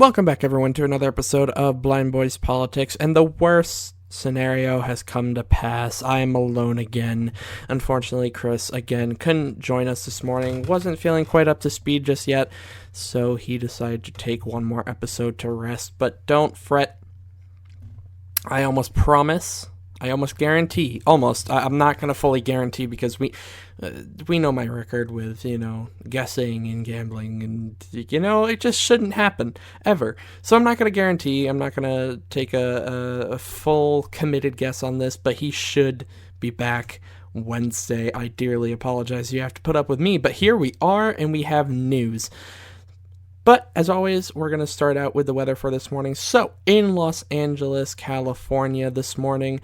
Welcome back, everyone, to another episode of Blind Boys Politics, and the worst scenario has come to pass. I am alone again. Unfortunately, Chris, again, couldn't join us this morning, wasn't feeling quite up to speed just yet, so he decided to take one more episode to rest, but don't fret. I almost guarantee, I'm not going to fully guarantee because we know my record with, guessing and gambling and, it just shouldn't happen, ever. So I'm not going to guarantee, I'm not going to take a full committed guess on this, but he should be back Wednesday. I dearly apologize you have to put up with me, but here we are and we have news. But, as always, we're going to start out with the weather for this morning. So, in Los Angeles, California this morning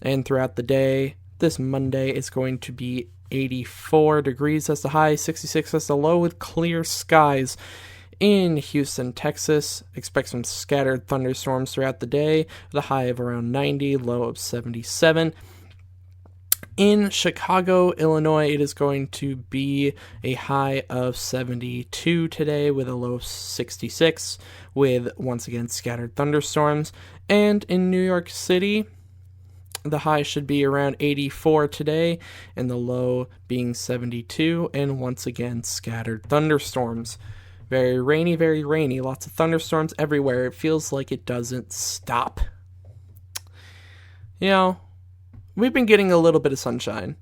and throughout the day, this Monday is going to be 84 degrees as the high, 66 as the low with clear skies. In Houston, Texas, expect some scattered thunderstorms throughout the day, the high of around 90, low of 77. In Chicago, Illinois, it is going to be a high of 72 today with a low of 66 with, once again, scattered thunderstorms. And in New York City, the high should be around 84 today and the low being 72 and, once again, scattered thunderstorms. Very rainy, lots of thunderstorms everywhere. It feels like it doesn't stop. We've been getting a little bit of sunshine.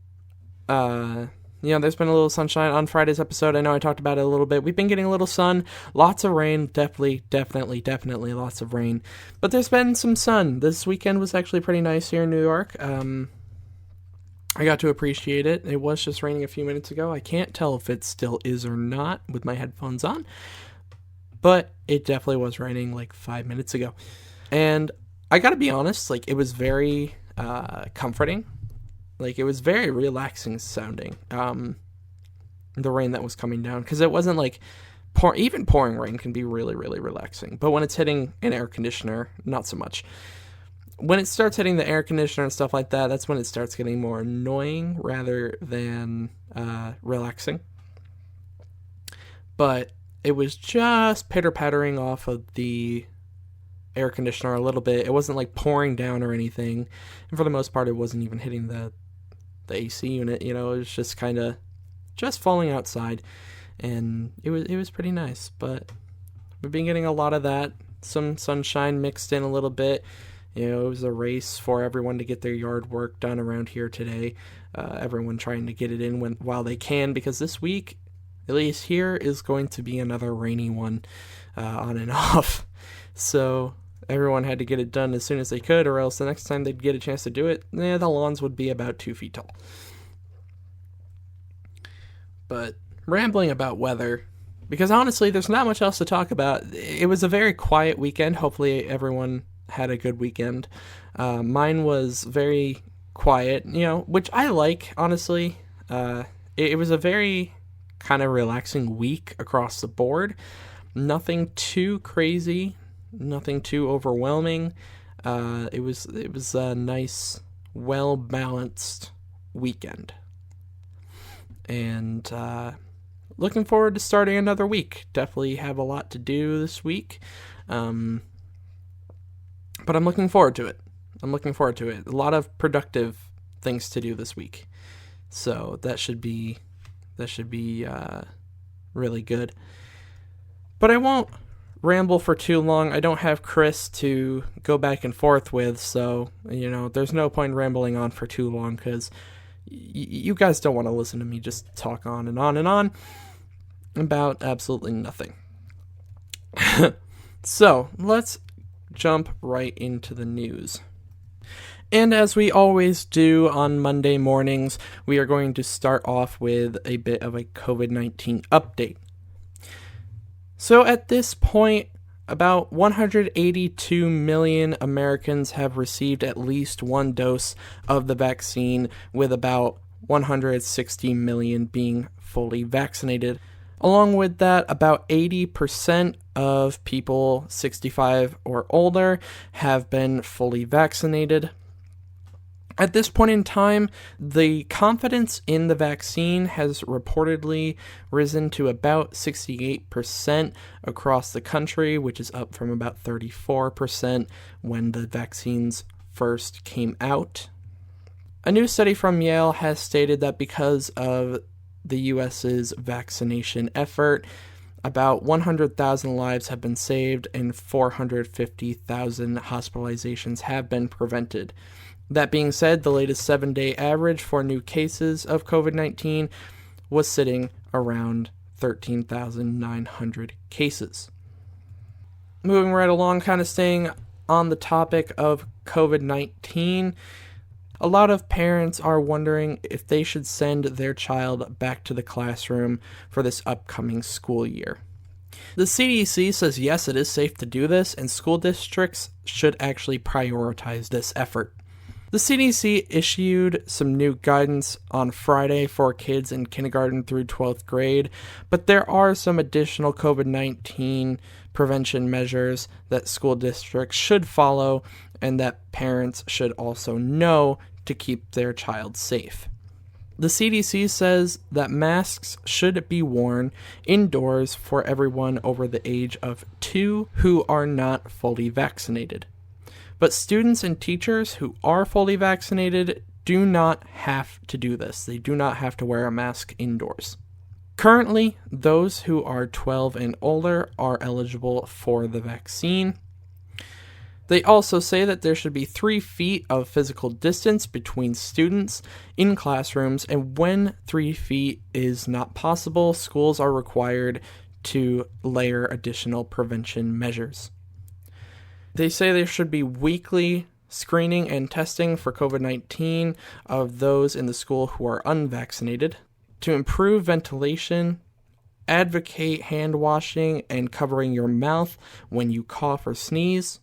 There's been a little sunshine on Friday's episode. I know I talked about it a little bit. We've been getting a little sun, lots of rain, definitely lots of rain. But there's been some sun. This weekend was actually pretty nice here in New York. I got to appreciate it. It was just raining a few minutes ago. I can't tell if it still is or not with my headphones on. But it definitely was raining like 5 minutes ago. And I gotta be honest, it was very comforting. It was very relaxing sounding, the rain that was coming down, because it wasn't even pouring rain can be really, really relaxing, but when it's hitting an air conditioner, not so much. When it starts hitting the air conditioner and stuff like that, that's when it starts getting more annoying rather than relaxing. But it was just pitter-pattering off of the air conditioner a little bit. It wasn't pouring down or anything, and for the most part it wasn't even hitting the AC unit. It was just kind of just falling outside, and it was pretty nice. But we've been getting a lot of that, some sunshine mixed in a little bit. It was a race for everyone to get their yard work done around here today. Everyone trying to get it in while they can, because this week, at least here, is going to be another rainy one, on and off. So everyone had to get it done as soon as they could, or else the next time they'd get a chance to do it, the lawns would be about 2 feet tall. But rambling about weather, because honestly, there's not much else to talk about. It was a very quiet weekend. Hopefully everyone had a good weekend. Mine was very quiet, which I like, honestly. It was a very kind of relaxing week across the board. Nothing too crazy. Nothing too overwhelming. It was a nice, well-balanced weekend. And looking forward to starting another week. Definitely have a lot to do this week. But I'm looking forward to it. A lot of productive things to do this week. So that should be really good. But I won't ramble for too long. I don't have Chris to go back and forth with, so there's no point rambling on for too long, because you guys don't want to listen to me just talk on and on and on about absolutely nothing. So let's jump right into the news. And as we always do on Monday mornings, we are going to start off with a bit of a COVID-19 update. So at this point, about 182 million Americans have received at least one dose of the vaccine, with about 160 million being fully vaccinated. Along with that, about 80% of people 65 or older have been fully vaccinated. At this point in time, the confidence in the vaccine has reportedly risen to about 68% across the country, which is up from about 34% when the vaccines first came out. A new study from Yale has stated that because of the US's vaccination effort, about 100,000 lives have been saved and 450,000 hospitalizations have been prevented. That being said, the latest 7-day average for new cases of COVID-19 was sitting around 13,900 cases. Moving right along, kind of staying on the topic of COVID-19, a lot of parents are wondering if they should send their child back to the classroom for this upcoming school year. The CDC says yes, it is safe to do this, and school districts should actually prioritize this effort. The CDC issued some new guidance on Friday for kids in kindergarten through 12th grade, but there are some additional COVID-19 prevention measures that school districts should follow and that parents should also know to keep their child safe. The CDC says that masks should be worn indoors for everyone over the age of 2 who are not fully vaccinated. But students and teachers who are fully vaccinated do not have to do this. They do not have to wear a mask indoors. Currently, those who are 12 and older are eligible for the vaccine. They also say that there should be 3 feet of physical distance between students in classrooms, and when 3 feet is not possible, schools are required to layer additional prevention measures. They say there should be weekly screening and testing for COVID-19 of those in the school who are unvaccinated. To improve ventilation, advocate hand washing and covering your mouth when you cough or sneeze.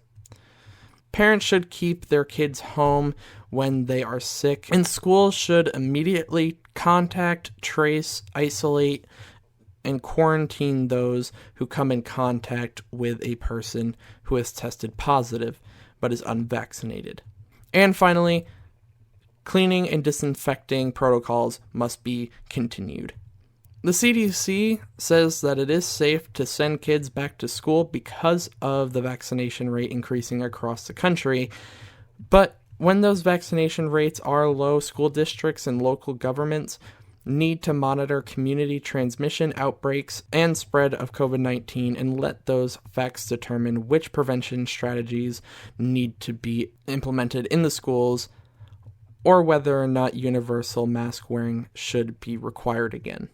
Parents should keep their kids home when they are sick, and schools should immediately contact, trace, isolate, and quarantine those who come in contact with a person who has tested positive but is unvaccinated. And finally, cleaning and disinfecting protocols must be continued. The CDC says that it is safe to send kids back to school because of the vaccination rate increasing across the country, but when those vaccination rates are low, school districts and local governments need to monitor community transmission, outbreaks, and spread of COVID-19 and let those facts determine which prevention strategies need to be implemented in the schools or whether or not universal mask wearing should be required again.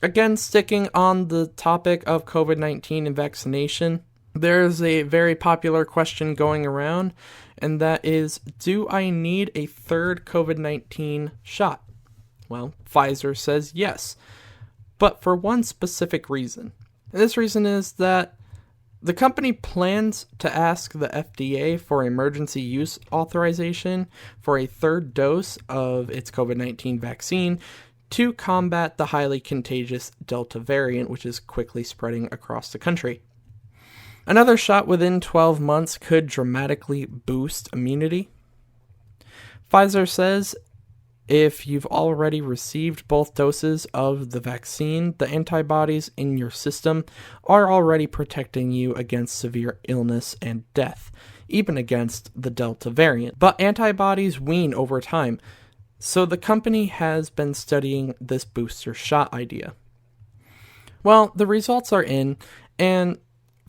Again, sticking on the topic of COVID-19 and vaccination, there's a very popular question going around, and that is, do I need a third COVID-19 shot? Well, Pfizer says yes, but for one specific reason. And this reason is that the company plans to ask the FDA for emergency use authorization for a third dose of its COVID-19 vaccine to combat the highly contagious Delta variant, which is quickly spreading across the country. Another shot within 12 months could dramatically boost immunity. Pfizer says if you've already received both doses of the vaccine, the antibodies in your system are already protecting you against severe illness and death, even against the Delta variant. But antibodies wane over time, so the company has been studying this booster shot idea. Well, the results are in, and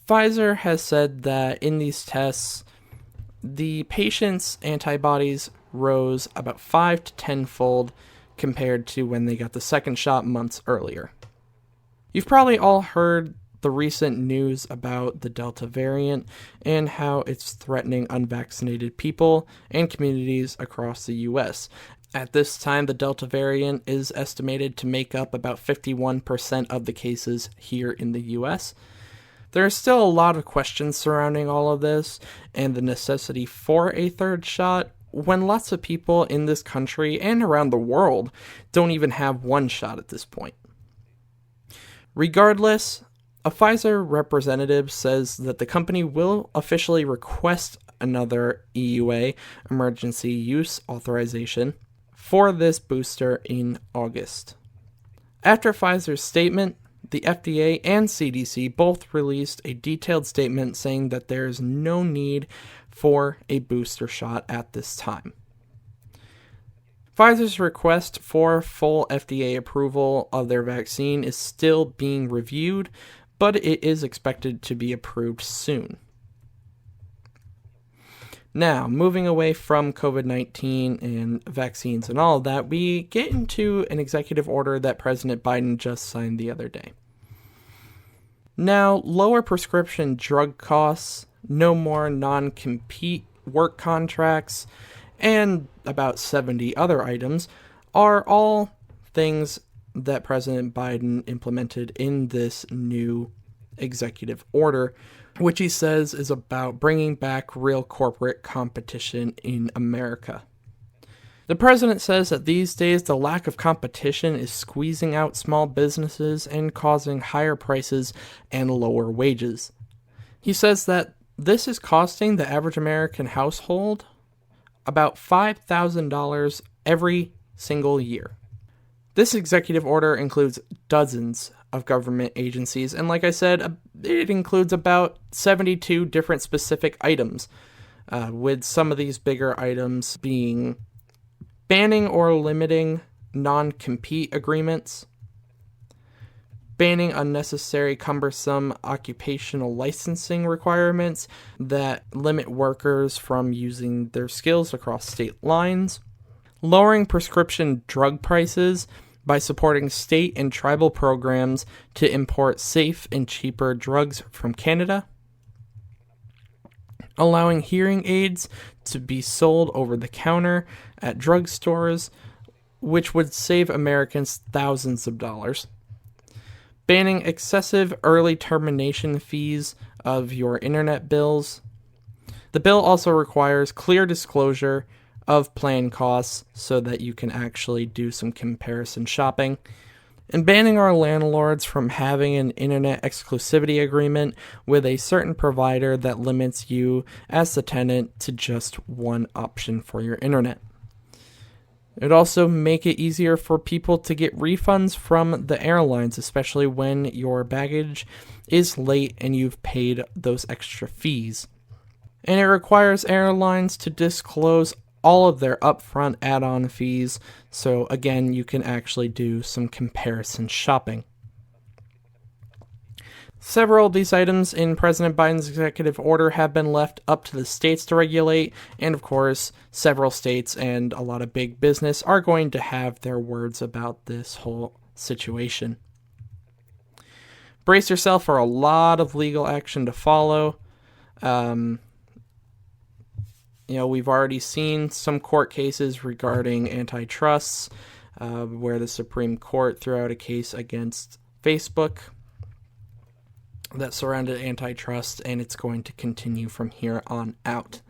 Pfizer has said that in these tests, the patient's antibodies rose about 5 to 10-fold compared to when they got the second shot months earlier. You've probably all heard the recent news about the Delta variant and how it's threatening unvaccinated people and communities across the U.S. At this time, the Delta variant is estimated to make up about 51% of the cases here in the U.S. There are still a lot of questions surrounding all of this and the necessity for a third shot when lots of people in this country and around the world don't even have one shot at this point. Regardless, a Pfizer representative says that the company will officially request another EUA, emergency use authorization, for this booster in August. After Pfizer's statement, the FDA and CDC both released a detailed statement saying that there is no need for a booster shot at this time. Pfizer's request for full FDA approval of their vaccine is still being reviewed, but it is expected to be approved soon. Now, moving away from COVID-19 and vaccines and all of that, we get into an executive order that President Biden just signed the other day. Now, lower prescription drug costs, no more non-compete work contracts, and about 70 other items are all things that President Biden implemented in this new executive order, which he says is about bringing back real corporate competition in America. The president says that these days the lack of competition is squeezing out small businesses and causing higher prices and lower wages. He says that this is costing the average American household about $5,000 every single year. This executive order includes dozens of government agencies, and like I said, it includes about 72 different specific items, with some of these bigger items being banning or limiting non-compete agreements, banning unnecessary cumbersome occupational licensing requirements that limit workers from using their skills across state lines, lowering prescription drug prices by supporting state and tribal programs to import safe and cheaper drugs from Canada, allowing hearing aids to be sold over the counter at drugstores, which would save Americans thousands of dollars, banning excessive early termination fees of your internet bills. The bill also requires clear disclosure of plan costs so that you can actually do some comparison shopping, and banning our landlords from having an internet exclusivity agreement with a certain provider that limits you as the tenant to just one option for your internet. It would also make it easier for people to get refunds from the airlines, especially when your baggage is late and you've paid those extra fees. And it requires airlines to disclose all of their upfront add-on fees, so again, you can actually do some comparison shopping. Several of these items in President Biden's executive order have been left up to the states to regulate, and of course, several states and a lot of big business are going to have their words about this whole situation. Brace yourself for a lot of legal action to follow. We've already seen some court cases regarding antitrust, where the Supreme Court threw out a case against Facebook that surrounded antitrust, and it's going to continue from here on out.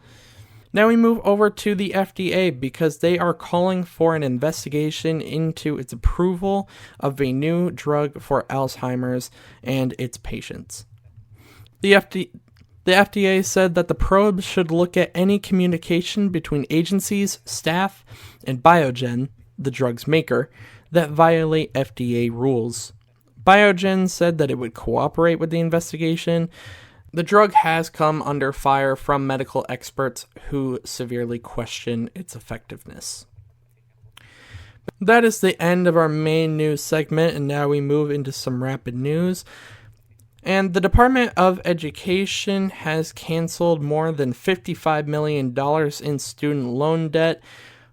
Now we move over to the FDA because they are calling for an investigation into its approval of a new drug for Alzheimer's and its patients. The FDA said that the probe should look at any communication between agencies, staff, and Biogen, the drug's maker, that violate FDA rules. Biogen said that it would cooperate with the investigation. The drug has come under fire from medical experts who severely question its effectiveness. That is the end of our main news segment, and now we move into some rapid news. And the Department of Education has canceled more than $55 million in student loan debt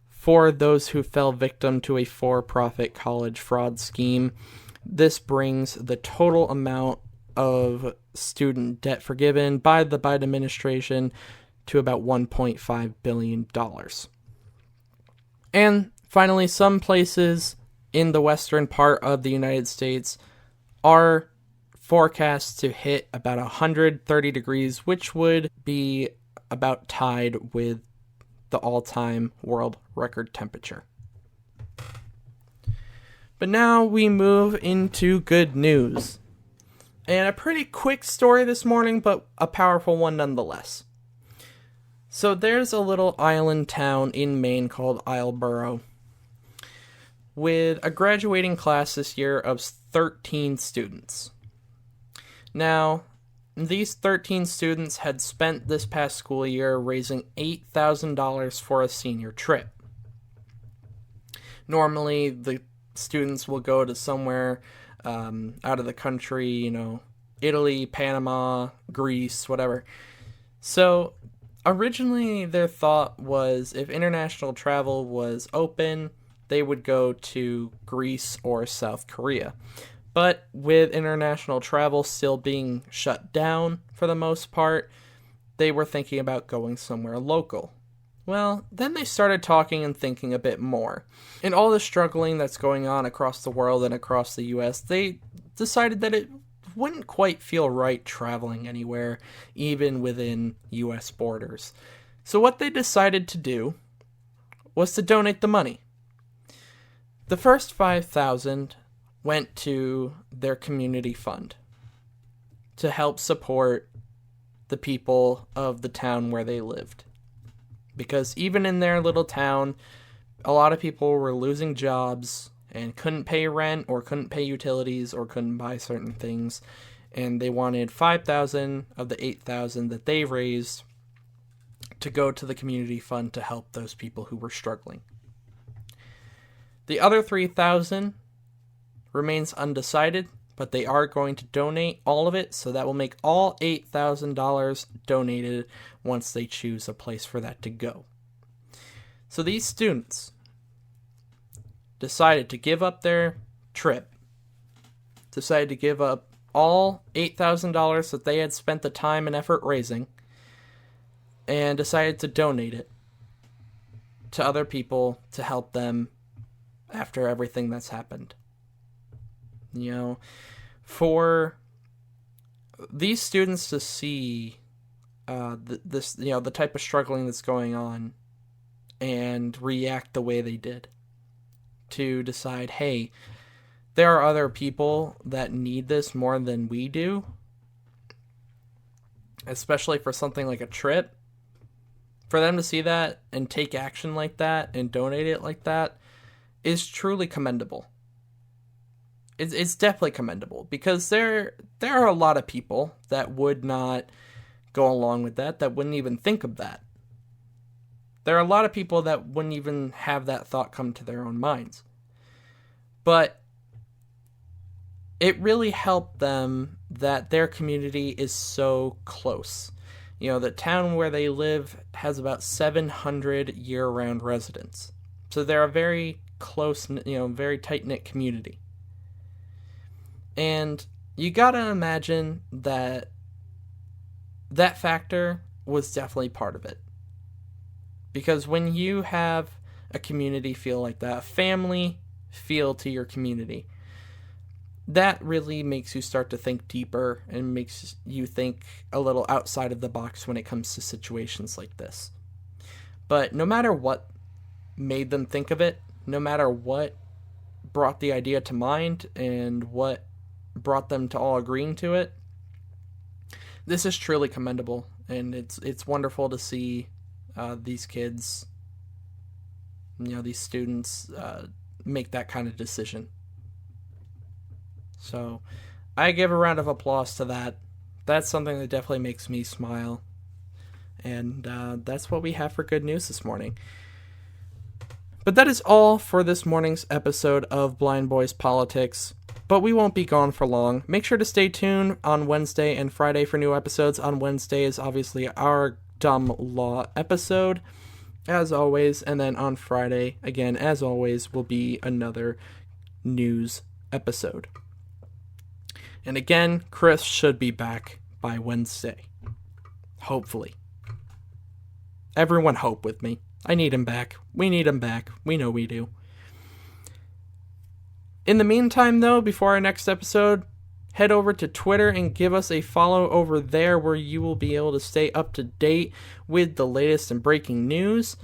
for those who fell victim to a for-profit college fraud scheme. This brings the total amount of student debt forgiven by the Biden administration to about $1.5 billion. And finally, some places in the western part of the United States are forecast to hit about 130 degrees, which would be about tied with the all-time world record temperature. But now we move into good news. And a pretty quick story this morning, but a powerful one nonetheless. So there's a little island town in Maine called Islesboro with a graduating class this year of 13 students. Now, these 13 students had spent this past school year raising $8,000 for a senior trip. Normally, the students will go to somewhere out of the country, Italy, Panama, Greece, whatever. So, originally their thought was if international travel was open, they would go to Greece or South Korea. But with international travel still being shut down for the most part, they were thinking about going somewhere local. Well, then they started talking and thinking a bit more. In all the struggling that's going on across the world and across the US, they decided that it wouldn't quite feel right traveling anywhere, even within US borders. So what they decided to do was to donate the money. The first $5,000 went to their community fund to help support the people of the town where they lived. Because even in their little town, a lot of people were losing jobs and couldn't pay rent or couldn't pay utilities or couldn't buy certain things. And they wanted $5,000 of the $8,000 that they raised to go to the community fund to help those people who were struggling. The other $3,000 remains undecided, but they are going to donate all of it, so that will make all $8,000 donated once they choose a place for that to go. So these students decided to give up their trip, decided to give up all $8,000 that they had spent the time and effort raising, and decided to donate it to other people to help them after everything that's happened. For these students to see the type of struggling that's going on and react the way they did, to decide, hey, there are other people that need this more than we do, especially for something like a trip. For them to see that and take action like that and donate it like that is truly commendable. It's definitely commendable, because there are a lot of people that would not go along with that wouldn't even think of that. There are a lot of people that wouldn't even have that thought come to their own minds. But it really helped them that their community is so close. The town where they live has about 700 year-round residents. So they're a very close, very tight-knit community. And you gotta imagine that factor was definitely part of it. Because when you have a community feel like that, a family feel to your community, that really makes you start to think deeper and makes you think a little outside of the box when it comes to situations like this. But no matter what made them think of it, no matter what brought the idea to mind and what brought them to all agreeing to it, this is truly commendable, and it's wonderful to see these kids, these students make that kind of decision. So I give a round of applause to that. That's something that definitely makes me smile, and that's what we have for good news this morning. But that is all for this morning's episode of Blind Boys Politics. But we won't be gone for long. Make sure to stay tuned on Wednesday and Friday for new episodes. On Wednesday is obviously our dumb law episode, as always. And then on Friday, again, as always, will be another news episode. And again, Chris should be back by Wednesday. Hopefully. Everyone hope with me. I need him back. We need him back. We know we do. In the meantime, though, before our next episode, head over to Twitter and give us a follow over there, where you will be able to stay up to date with the latest and breaking news.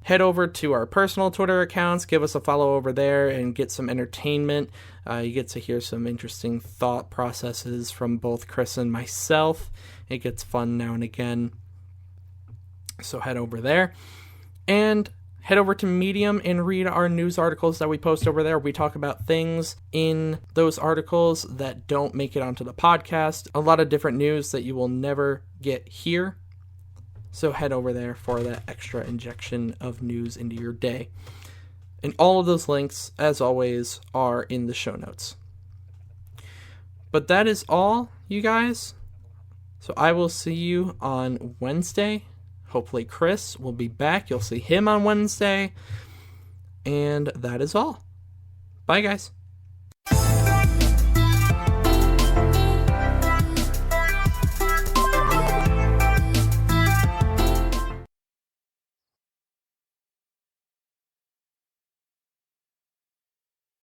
Head over to our personal Twitter accounts, give us a follow over there, and get some entertainment. You get to hear some interesting thought processes from both Chris and myself. It gets fun now and again. So head over there and head over to Medium and read our news articles that we post over there. We talk about things in those articles that don't make it onto the podcast. A lot of different news that you will never get here. So head over there for that extra injection of news into your day. And all of those links, as always, are in the show notes. But that is all, you guys. So I will see you on Wednesday. Hopefully Chris will be back. You'll see him on Wednesday. And that is all. Bye, guys.